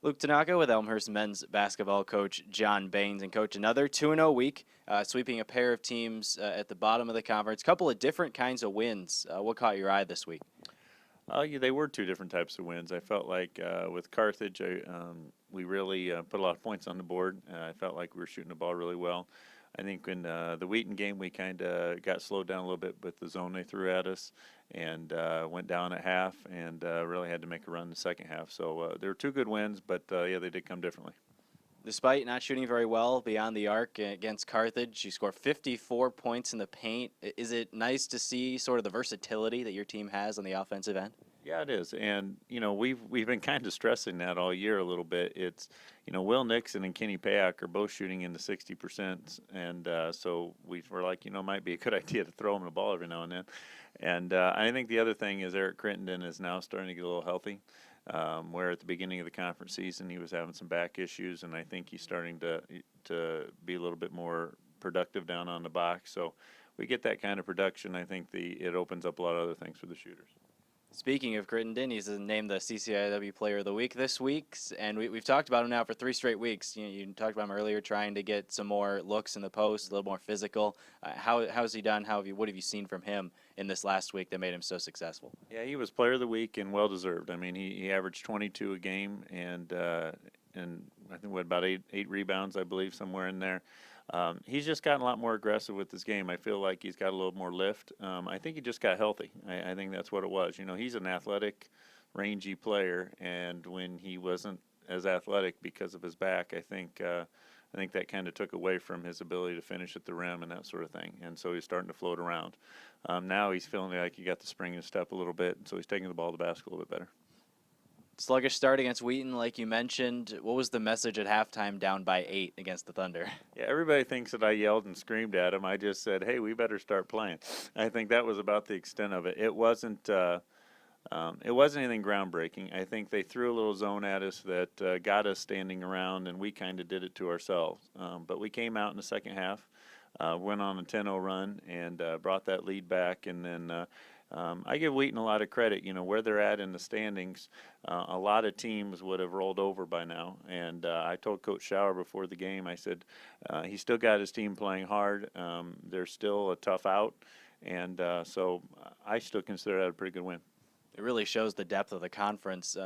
Luke Tanaka with Elmhurst men's basketball coach John Baines. And coach, another 2-0 week, sweeping a pair of teams at the bottom of the conference. Couple of different kinds of wins. What caught your eye this week? Yeah, they were two different types of wins. I felt like with Carthage, we really put a lot of points on the board. I felt like we were shooting the ball really well. I think in the Wheaton game, we kind of got slowed down a little bit with the zone they threw at us and went down at half and really had to make a run in the second half. So there were two good wins, but yeah, they did come differently. Despite not shooting very well beyond the arc against Carthage, you scored 54 points in the paint. Is it nice to see sort of the versatility that your team has on the offensive end? Yeah, it is, and we've been kind of stressing that all year a little bit. It's Will Nixon and Kenny Payak are both shooting in the 60%, and so we were like it might be a good idea to throw them the ball every now and then. And I think the other thing is Eric Crittenden is now starting to get a little healthy. Where at the beginning of the conference season he was having some back issues, and I think he's starting to be a little bit more productive down on the box. So we get that kind of production. I think it opens up a lot of other things for the shooters. Speaking of Crittenden, he's named the CCIW Player of the Week this week, and we've talked about him now for 3 straight weeks. You talked about him earlier, trying to get some more looks in the post, a little more physical. How's he done? What have you seen from him in this last week that made him so successful? Yeah, he was Player of the Week and well deserved. I mean, he averaged 22 a game and I think about eight rebounds, I believe, somewhere in there. He's just gotten a lot more aggressive with his game. I feel like he's got a little more lift. I think he just got healthy. I think that's what it was. He's an athletic, rangy player, and when he wasn't as athletic because of his back, I think that kind of took away from his ability to finish at the rim and that sort of thing. And so he's starting to float around. Now he's feeling like he got the spring in his step a little bit, so he's taking the ball to the basket a little bit better. Sluggish start against Wheaton, like you mentioned. What was the message at halftime down by 8 against the Thunder? Yeah, everybody thinks that I yelled and screamed at him. I just said, "Hey, we better start playing." I think that was about the extent of it. It wasn't anything groundbreaking. I think they threw a little zone at us that got us standing around, and we kind of did it to ourselves. But we came out in the second half, went on a 10-0 run, and brought that lead back, and then. I give Wheaton a lot of credit. Where they're at in the standings, a lot of teams would have rolled over by now. And I told Coach Schauer before the game, I said, he's still got his team playing hard. They're still a tough out. And so I still consider that a pretty good win. It really shows the depth of the conference.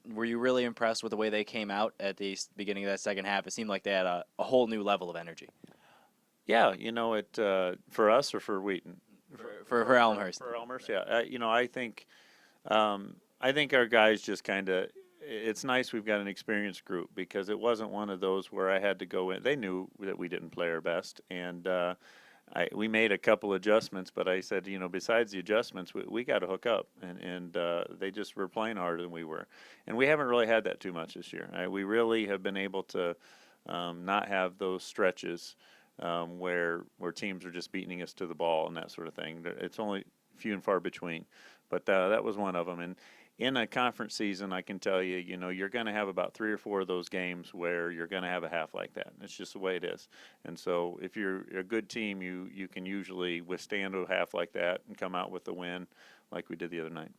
Were you really impressed with the way they came out at the beginning of that second half? It seemed like they had a whole new level of energy. Yeah, for us or for Wheaton? For Elmhurst. For Elmhurst, yeah. I think our guys just kind of. It's nice we've got an experienced group because it wasn't one of those where I had to go in. They knew that we didn't play our best, and we made a couple adjustments. But I said, besides the adjustments, we got to hook up, and they just were playing harder than we were, and we haven't really had that too much this year. We really have been able to not have those stretches. Where teams are just beating us to the ball and that sort of thing. It's only few and far between, but that was one of them. And in a conference season, I can tell you, you're going to have about 3 or 4 of those games where you're going to have a half like that. It's just the way it is. And so if you're a good team, you can usually withstand a half like that and come out with a win like we did the other night.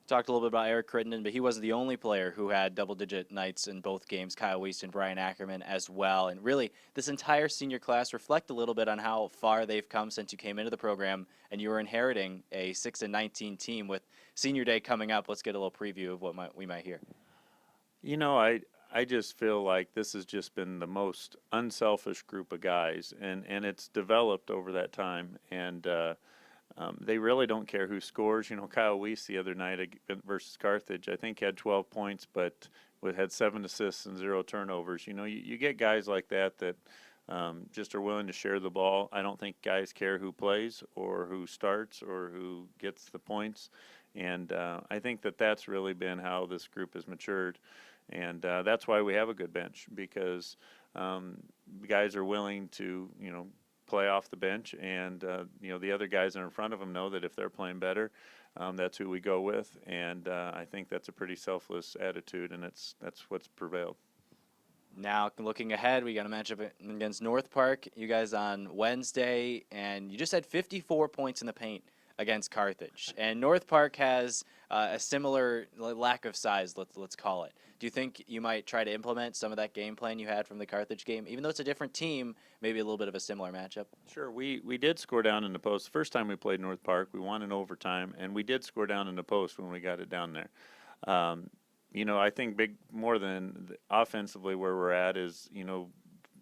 Talked a little bit about Eric Crittenden, but he wasn't the only player who had double-digit nights in both games. Kyle Weiss and Brian Ackerman as well. And really, this entire senior class reflect a little bit on how far they've come since you came into the program, and you were inheriting a 6-19 team with Senior Day coming up. Let's get a little preview of what we might hear. I just feel like this has just been the most unselfish group of guys, and it's developed over that time, and they really don't care who scores. Kyle Weiss the other night versus Carthage, I think had 12 points, but had 7 assists and 0 turnovers. You get guys like that just are willing to share the ball. I don't think guys care who plays or who starts or who gets the points. And I think that's really been how this group has matured. And that's why we have a good bench, because guys are willing to, play off the bench, and the other guys that are in front of them know that if they're playing better, that's who we go with, and I think that's a pretty selfless attitude, and that's what's prevailed. Now, looking ahead, we got a matchup against North Park. You guys on Wednesday, and you just had 54 points in the paint against Carthage. And North Park has a similar lack of size, let's call it. Do you think you might try to implement some of that game plan you had from the Carthage game, even though it's a different team, maybe a little bit of a similar matchup? Sure, we did score down in the post. The first time we played North Park, we won in overtime, and we did score down in the post when we got it down there. I think more than offensively where we're at is,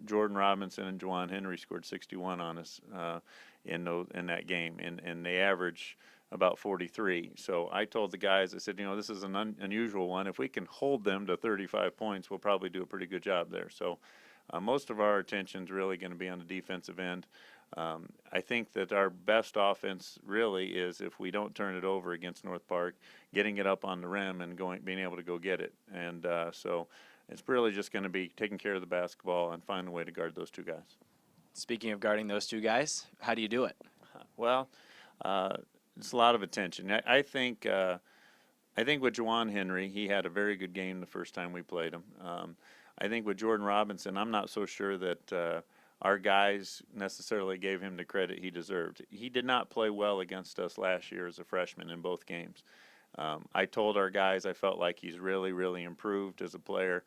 Jordan Robinson and Juwan Henry scored 61 on us in that game, and they average about 43. So I told the guys, I said, this is an unusual one. If we can hold them to 35 points, we'll probably do a pretty good job there. So most of our attention is really going to be on the defensive end. I think that our best offense really is if we don't turn it over against North Park, getting it up on the rim and being able to go get it. And so it's really just going to be taking care of the basketball and finding a way to guard those two guys. Speaking of guarding those two guys, how do you do it? Well, it's a lot of attention. I think with Juwan Henry, he had a very good game the first time we played him. I think with Jordan Robinson, I'm not so sure that our guys necessarily gave him the credit he deserved. He did not play well against us last year as a freshman in both games. I told our guys I felt like he's really, really improved as a player.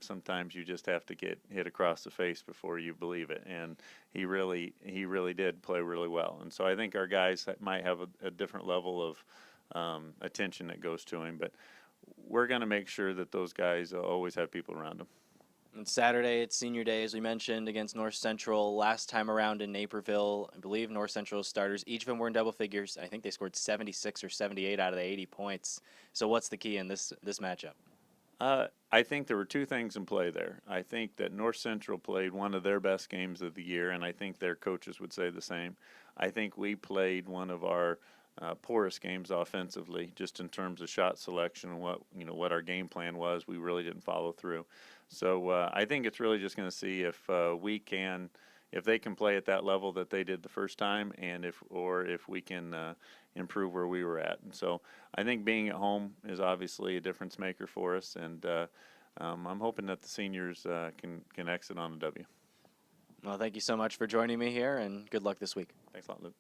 Sometimes you just have to get hit across the face before you believe it, and he really did play really well. And so I think our guys might have a different level of attention that goes to him, but we're going to make sure that those guys always have people around them. And Saturday, it's senior day, as we mentioned, against North Central. Last time around in Naperville, I believe North Central's starters, each of them were in double figures. I think they scored 76 or 78 out of the 80 points. So what's the key in this matchup? I think there were two things in play there. I think that North Central played one of their best games of the year, and I think their coaches would say the same. I think we played one of our poorest games offensively, just in terms of shot selection and what our game plan was. We really didn't follow through. So I think it's really just going to see if they can play at that level that they did the first time, and if we can improve where we were at. And so I think being at home is obviously a difference maker for us, and I'm hoping that the seniors can exit on a W. Well, thank you so much for joining me here, and good luck this week. Thanks a lot, Luke.